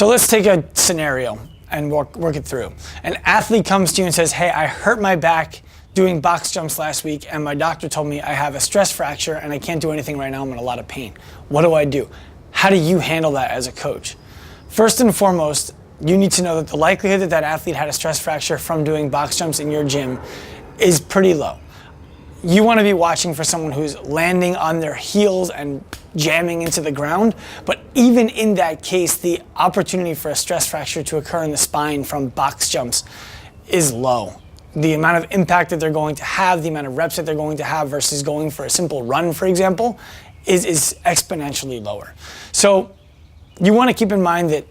So let's take a scenario and work it through. An athlete comes to you and says, hey, I hurt my back doing box jumps last week and my doctor told me I have a stress fracture and I can't do anything right now, I'm in a lot of pain. What do I do? How do you handle that as a coach? First and foremost, you need to know that the likelihood that that athlete had a stress fracture from doing box jumps in your gym is pretty low. You want to be watching for someone who's landing on their heels and jamming into the ground, but even in that case, the opportunity for a stress fracture to occur in the spine from box jumps is low. The amount of impact that they're going to have, the amount of reps that they're going to have versus going for a simple run, for example, is exponentially lower. So you want to keep in mind that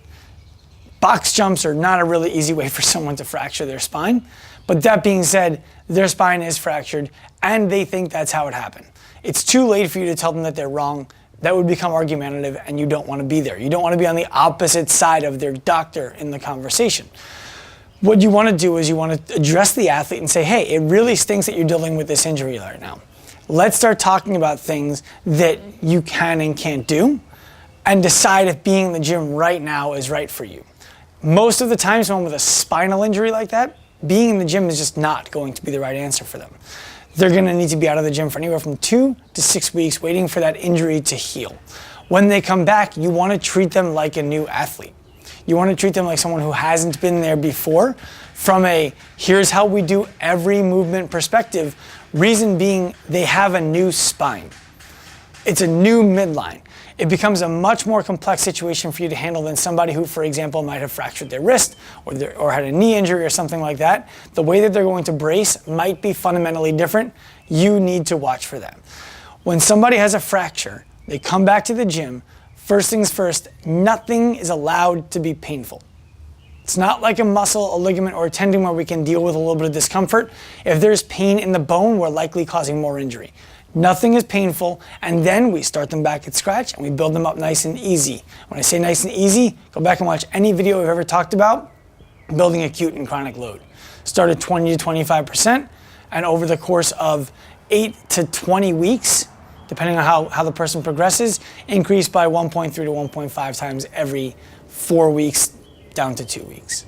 box jumps are not a really easy way for someone to fracture their spine. But that being said, their spine is fractured and they think that's how it happened. It's too late for you to tell them that they're wrong. That would become argumentative and you don't want to be there. You don't want to be on the opposite side of their doctor in the conversation. What you want to do is you want to address the athlete and say, hey, it really stinks that you're dealing with this injury right now. Let's start talking about things that you can and can't do and decide if being in the gym right now is right for you. Most of the time, someone with a spinal injury like that, being in the gym is just not going to be the right answer for them. They're going to need to be out of the gym for anywhere from 2 to 6 weeks waiting for that injury to heal. When they come back, you want to treat them like a new athlete. You want to treat them like someone who hasn't been there before from a here's how we do every movement perspective. Reason being, they have a new spine. It's a new midline. It becomes a much more complex situation for you to handle than somebody who, for example, might have fractured their wrist or had a knee injury or something like that. The way that they're going to brace might be fundamentally different. You need to watch for that. When somebody has a fracture, they come back to the gym. First things first, nothing is allowed to be painful. It's not like a muscle, a ligament, or a tendon where we can deal with a little bit of discomfort. If there's pain in the bone, we're likely causing more injury. Nothing is painful, and then we start them back at scratch and we build them up nice and easy. When I say nice and easy, go back and watch any video we've ever talked about building acute and chronic load. Start at 20 to 25%, and over the course of 8 to 20 weeks, depending on how the person progresses, increase by 1.3 to 1.5 times every 4 weeks down to 2 weeks.